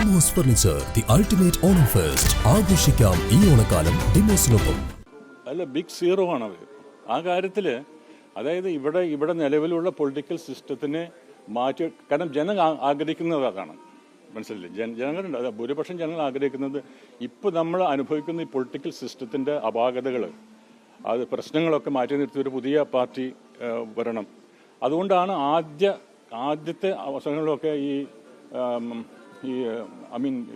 Demos furniture, the ultimate Onam fest. ആഘോഷിക്കാം ഈ ഓണക്കാലം ഡിമോസിനൊപ്പം. അല്ല, ബിഗ് സീറോ ആണ് അവർ ആ കാര്യത്തിൽ. അതായത് ഇവിടെ നിലവിലുള്ള പൊളിറ്റിക്കൽ സിസ്റ്റത്തിനെ മാറ്റി, കാരണം ജനം ആഗ്രഹിക്കുന്നത് അതാണ്. മനസ്സിലില്ലേ? ജനങ്ങളുണ്ട്, അത് ഭൂരിപക്ഷം ജനങ്ങൾ ആഗ്രഹിക്കുന്നത് ഇപ്പോൾ നമ്മൾ അനുഭവിക്കുന്ന ഈ പൊളിറ്റിക്കൽ സിസ്റ്റത്തിൻ്റെ അപാകതകൾ, അത് പ്രശ്നങ്ങളൊക്കെ മാറ്റി നിർത്തി ഒരു പുതിയ പാർട്ടി വരണം. അതുകൊണ്ടാണ് ആദ്യത്തെ അവസരങ്ങളിലൊക്കെ ഈ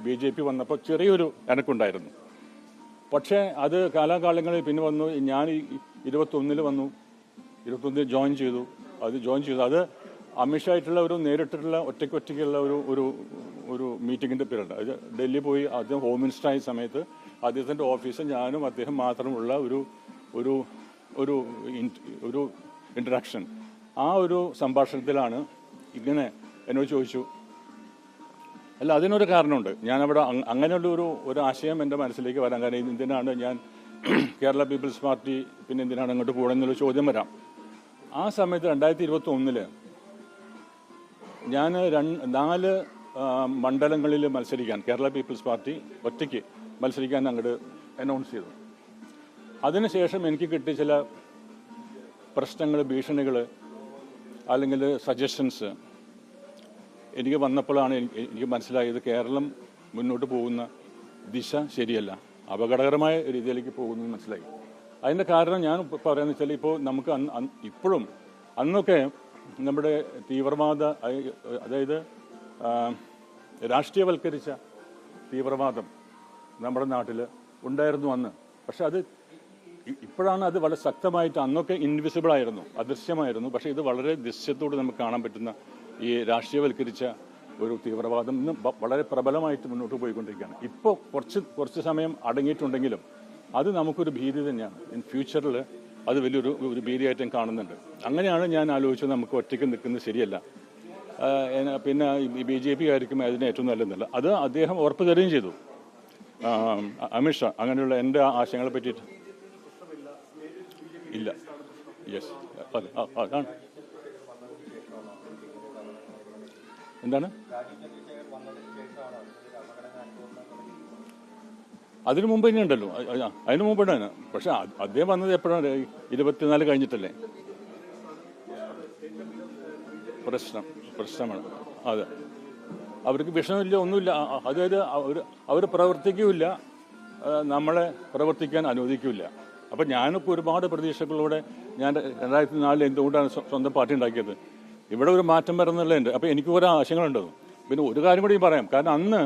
BJP വന്നപ്പോൾ ചെറിയൊരു എനക്കുണ്ടായിരുന്നു. പക്ഷേ അത് കാലാകാലങ്ങളിൽ പിന്നെ വന്നു. ഞാൻ 21 വന്നു, 21 ജോയിൻ ചെയ്തു. അത് അമിത്ഷായിട്ടുള്ള ഒരു നേരിട്ടുള്ള ഒറ്റയ്ക്കുള്ള ഒരു മീറ്റിങ്ങിൻ്റെ പീരീഡ്. അത് ഡൽഹി പോയി അദ്ദേഹം ഹോം മിനിസ്റ്റർ ആയ സമയത്ത് അദ്ദേഹത്തിൻ്റെ ഓഫീസ് ഞാനും അദ്ദേഹം മാത്രമുള്ള ഒരു ഇൻട്രാക്ഷൻ. ആ ഒരു സംഭാഷണത്തിലാണ് ഇങ്ങനെ എന്നോട് ചോദിച്ചു. അല്ല, അതിനൊരു കാരണമുണ്ട്. ഞാനവിടെ അങ്ങനെയുള്ള ഒരു ആശയം എൻ്റെ മനസ്സിലേക്ക് വരാൻ കാരണം എന്തിനാണ് ഞാൻ കേരള പീപ്പിൾസ് പാർട്ടി പിന്നെ എന്തിനാണ് അങ്ങോട്ട് പോകണമെന്നുള്ള ചോദ്യം വരാം. ആ സമയത്ത് 2021 ഞാൻ 4 മണ്ഡലങ്ങളിൽ മത്സരിക്കാൻ, കേരള പീപ്പിൾസ് പാർട്ടി ഒറ്റയ്ക്ക് മത്സരിക്കാൻ അങ്ങോട്ട് അനൗൺസ് ചെയ്തു. അതിനുശേഷം എനിക്ക് കിട്ടിയ ചില പ്രശ്നങ്ങൾ, ഭീഷണികൾ അല്ലെങ്കിൽ സജഷൻസ് എനിക്ക് വന്നപ്പോഴാണ് എനിക്ക് മനസ്സിലായത് കേരളം മുന്നോട്ട് പോകുന്ന ദിശ ശരിയല്ല, അപകടകരമായ രീതിയിലേക്ക് പോകുന്നു മനസ്സിലായി. അതിൻ്റെ കാരണം ഞാൻ പറയുന്നത് വെച്ചാൽ, ഇപ്പോൾ നമുക്ക് ഇപ്പോഴും അന്നൊക്കെ നമ്മുടെ തീവ്രവാദ, അതായത് രാഷ്ട്രീയവൽക്കരിച്ച തീവ്രവാദം നമ്മുടെ നാട്ടിൽ ഉണ്ടായിരുന്നു അന്ന്. പക്ഷെ ഇപ്പോഴാണ് അത് വളരെ ശക്തമായിട്ട്, അന്നൊക്കെ ഇൻവിസിബിൾ ആയിരുന്നു, അദൃശ്യമായിരുന്നു. പക്ഷേ ഇത് വളരെ ദൃശ്യത്തോട് നമുക്ക് കാണാൻ പറ്റുന്ന ഈ രാഷ്ട്രീയവൽക്കരിച്ച ഒരു തീവ്രവാദം ഇന്ന് വളരെ പ്രബലമായിട്ട് മുന്നോട്ട് പോയിക്കൊണ്ടിരിക്കുകയാണ്. ഇപ്പോൾ കുറച്ച് സമയം അടങ്ങിയിട്ടുണ്ടെങ്കിലും അത് നമുക്കൊരു ഭീതി തന്നെയാണ്. ഇൻ ഫ്യൂച്ചറിൽ അത് വലിയൊരു ഭീതിയായിട്ട് ഞാൻ കാണുന്നുണ്ട്. അങ്ങനെയാണ് ഞാൻ ആലോചിച്ചത്, നമുക്ക് ഒറ്റയ്ക്ക് നിൽക്കുന്നത് ശരിയല്ല. പിന്നെ BJP ആയിരിക്കും അതിന് ഏറ്റവും നല്ലതല്ല. അത് അദ്ദേഹം ഉറപ്പ് തരുകയും ചെയ്തു, അമിത്ഷാ. അങ്ങനെയുള്ള എൻ്റെ ആശയങ്ങളെ പറ്റിയിട്ട് ഇല്ല. യെസ്, അതെ, അതാണ്. എന്താണ് അതിനു മുമ്പ് ഇനി ഉണ്ടല്ലോ, അതിന് മുമ്പാണ്. പക്ഷെ അദ്ദേഹം വന്നത് എപ്പോഴാണ്? 24 കഴിഞ്ഞിട്ടല്ലേ? പ്രശ്നമാണ്. അതെ, അവർക്ക് വിഷമില്ല, ഒന്നുമില്ല. അതായത് അവർ പ്രവർത്തിക്കില്ല, നമ്മളെ പ്രവർത്തിക്കാൻ അനുവദിക്കില്ല. അപ്പം ഞാനിപ്പോൾ ഒരുപാട് പ്രതീക്ഷകളോടെ ഞാൻ 2004 എന്തുകൊണ്ടാണ് സ്വന്തം പാർട്ടി ഉണ്ടാക്കിയത്? ഇവിടെ ഒരു മാറ്റം വരുന്നുള്ളതുണ്ട്. അപ്പോൾ എനിക്ക് കുറേ ആശയങ്ങളുണ്ട്. പിന്നെ ഒരു കാര്യം കൂടി പറയാം. കാരണം അന്ന്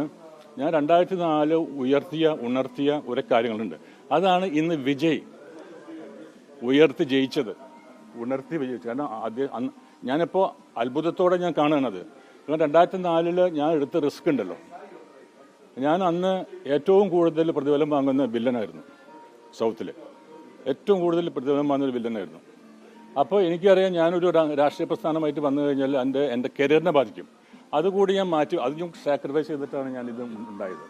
ഞാൻ 2004 ഉണർത്തിയ ഒരു കാര്യങ്ങളുണ്ട്. അതാണ് ഇന്ന് ഉയർത്തി ജയിച്ചത്. കാരണം ഞാനിപ്പോൾ അത്ഭുതത്തോടെ ഞാൻ കാണുന്നത്, കാരണം 2004 ഞാൻ എടുത്ത റിസ്ക് ഉണ്ടല്ലോ. ഞാൻ അന്ന് ഏറ്റവും കൂടുതൽ പ്രതിഫലം വാങ്ങുന്ന വില്ലനായിരുന്നു. സൗത്തിൽ ഏറ്റവും കൂടുതൽ പ്രതിഫലം വാങ്ങുന്ന വില്ലനായിരുന്നു. അപ്പോൾ എനിക്കറിയാം, ഞാനൊരു രാഷ്ട്രീയ പ്രസ്ഥാനമായിട്ട് വന്നു കഴിഞ്ഞാൽ എൻ്റെ കരിയറിനെ ബാധിക്കും. അതുകൂടി ഞാൻ മാറ്റി, അത് ഞാൻ സാക്രിഫൈസ് ചെയ്തിട്ടാണ് ഞാനിത് ഉണ്ടായത്.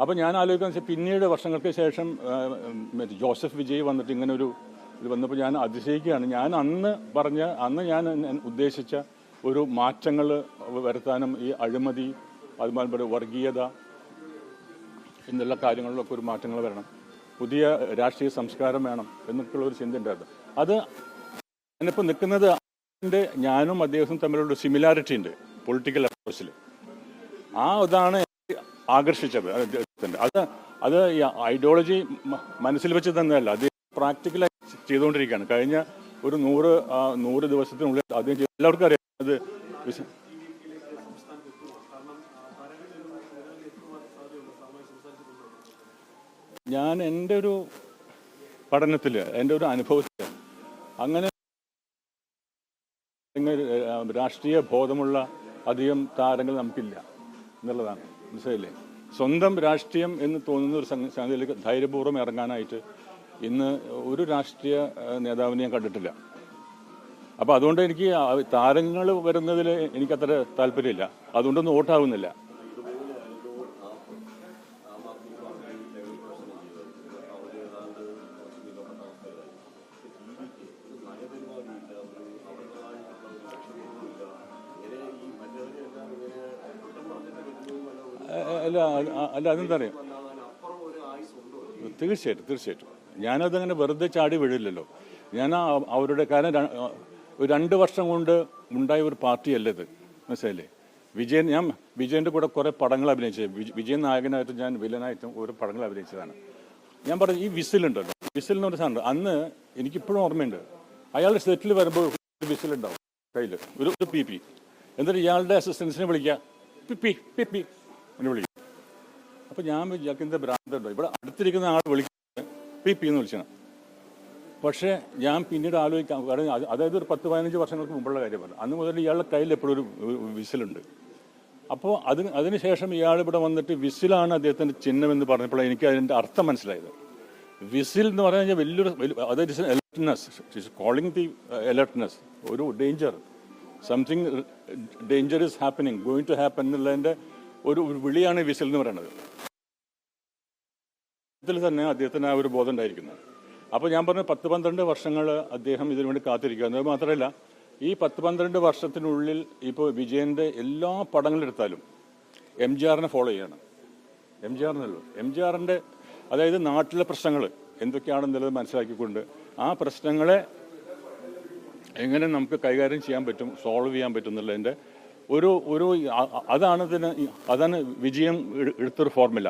അപ്പോൾ ഞാൻ ആലോചിക്കുന്നത് വെച്ചാൽ, പിന്നീട് വർഷങ്ങൾക്ക് ശേഷം ജോസഫ് വിജയ് വന്നിട്ട് ഇങ്ങനെ ഇത് വന്നപ്പോൾ ഞാൻ അതിശയിക്കുകയാണ്. ഞാൻ അന്ന് ഞാൻ ഉദ്ദേശിച്ച ഒരു മാറ്റങ്ങൾ വരുത്താനും, ഈ അഴിമതി, അതുപോലെ വർഗീയത എന്നുള്ള കാര്യങ്ങളിലൊക്കെ ഒരു മാറ്റങ്ങൾ വരണം, പുതിയ രാഷ്ട്രീയ സംസ്കാരം വേണം എന്നൊക്കെയുള്ള ഒരു ചിന്ത ഉണ്ടായിരുന്നു. അത് ഞാനിപ്പോൾ നിൽക്കുന്നത്, ഞാനും അദ്ദേഹവും തമ്മിലുള്ള സിമിലാരിറ്റി ഉണ്ട് പൊളിറ്റിക്കൽ അപ്രോച്ചിൽ. ഇതാണ് ആകർഷിച്ചത് അദ്ദേഹത്തിൻ്റെ. അത് ഈ ഐഡിയോളജി മനസ്സിൽ വെച്ച് തന്നെയല്ല, അത് പ്രാക്ടിക്കലായി ചെയ്തുകൊണ്ടിരിക്കുകയാണ്. കഴിഞ്ഞ ഒരു 100 ദിവസത്തിനുള്ളിൽ അദ്ദേഹം എല്ലാവർക്കും അറിയാം. അത് ഞാൻ എൻ്റെ ഒരു പഠനത്തിൽ, എൻ്റെ ഒരു അനുഭവത്തിൽ അങ്ങനെ രാഷ്ട്രീയ ബോധമുള്ള അധികം താരങ്ങൾ നമുക്കില്ല എന്നുള്ളതാണ്. മനസ്സിലായില്ലേ? സ്വന്തം രാഷ്ട്രീയം എന്ന് തോന്നുന്ന ഒരു സംഗതിയിലേക്ക് ധൈര്യപൂർവ്വം ഇറങ്ങാനായിട്ട് ഇന്ന് ഒരു രാഷ്ട്രീയ നേതാവിനെ ഞാൻ കണ്ടിട്ടില്ല. അപ്പോൾ അതുകൊണ്ട് എനിക്ക് താരങ്ങൾ വരുന്നതിൽ എനിക്കത്ര താല്പര്യമില്ല. അതുകൊണ്ടൊന്നും വോട്ടാവുന്നില്ല. അല്ല അല്ല അതെന്താ അറിയാം, തീർച്ചയായിട്ടും ഞാനതങ്ങനെ വെറുതെ ചാടി വീഴില്ലല്ലോ. ഞാൻ അവരുടെ കാരണം ഒരു 2 വർഷം കൊണ്ട് ഉണ്ടായ ഒരു പാർട്ടിയല്ല ഇത്, മനസ്സിലായില്ലേ? ഞാൻ വിജയൻ്റെ കൂടെ കുറേ പടങ്ങൾ അഭിനയിച്ചത്, വിജയൻ നായകനായിട്ടും ഞാൻ വില്ലനായിട്ടും ഓരോ പടങ്ങൾ അഭിനയിച്ചതാണ്. ഞാൻ പറഞ്ഞു ഈ വിസിലുണ്ടല്ലോ, വിസിൽ എന്ന് പറഞ്ഞ സാധനം അന്ന് എനിക്കിപ്പോഴും ഓർമ്മയുണ്ട്. അയാളുടെ സെറ്റിൽ വരുമ്പോൾ ഒരു വിസിലുണ്ടാവും കയ്യിൽ, ഒരു പി പി. എന്നിട്ട് ഇയാളുടെ അസിസ്റ്റൻസിനെ വിളിക്കുക, പിപ്പി പിപ്പി എന്ന് വിളിക്കും. അപ്പോൾ ഞാൻ ഇയാൾക്ക് എന്താ ഭ്രാന്തമുണ്ടോ, ഇവിടെ അടുത്തിരിക്കുന്ന ആൾ വിളിക്കുന്നത് പി പി എന്ന് വിളിച്ചാണ്. പക്ഷേ ഞാൻ പിന്നീട് ആലോചിക്കാം, കാരണം അതായത് ഒരു 10-15 വർഷങ്ങൾക്ക് മുമ്പുള്ള കാര്യമല്ല. അന്ന് മുതൽ ഇയാളുടെ കയ്യിൽ എപ്പോഴും ഒരു വിസിലുണ്ട്. അപ്പോൾ അതിനുശേഷം ഇയാൾ ഇവിടെ വന്നിട്ട് വിസിലാണ് അദ്ദേഹത്തിൻ്റെ ചിഹ്നമെന്ന് പറഞ്ഞപ്പോൾ എനിക്ക് അതിൻ്റെ അർത്ഥം മനസ്സിലായത്. വിസിൽ എന്ന് പറഞ്ഞു കഴിഞ്ഞാൽ വലിയൊരു അതായത് അലർട്ട്നെസ്, കോളിംഗ് ദി അലർട്ട്നെസ്, ഒരു danger, something danger is happening, going to happen എന്നുള്ളതിൻ്റെ ഒരു വിളിയാണ് വിസിൽ എന്ന് പറയുന്നത്. ഇതിൽ തന്നെ അദ്ദേഹത്തിന് ആ ഒരു ബോധം ഉണ്ടായിരിക്കുന്നത്. അപ്പോൾ ഞാൻ പറഞ്ഞ 10-12 വർഷങ്ങൾ അദ്ദേഹം ഇതിനു വേണ്ടി കാത്തിരിക്കുക. അത് മാത്രമല്ല, ഈ 10-12 വർഷത്തിനുള്ളിൽ ഇപ്പോൾ വിജയൻ്റെ എല്ലാ പടങ്ങളെടുത്താലും MGRനെ ഫോളോ ചെയ്യണം. MGRൻ്റെ അതായത് നാട്ടിലെ പ്രശ്നങ്ങൾ എന്തൊക്കെയാണെന്നുള്ളത് മനസ്സിലാക്കിക്കൊണ്ട് ആ പ്രശ്നങ്ങളെ എങ്ങനെ നമുക്ക് കൈകാര്യം ചെയ്യാൻ പറ്റും, സോൾവ് ചെയ്യാൻ പറ്റും എന്നുള്ളതിൻ്റെ അതാണ് വിജയം എടുത്തൊരു ഫോർമുല.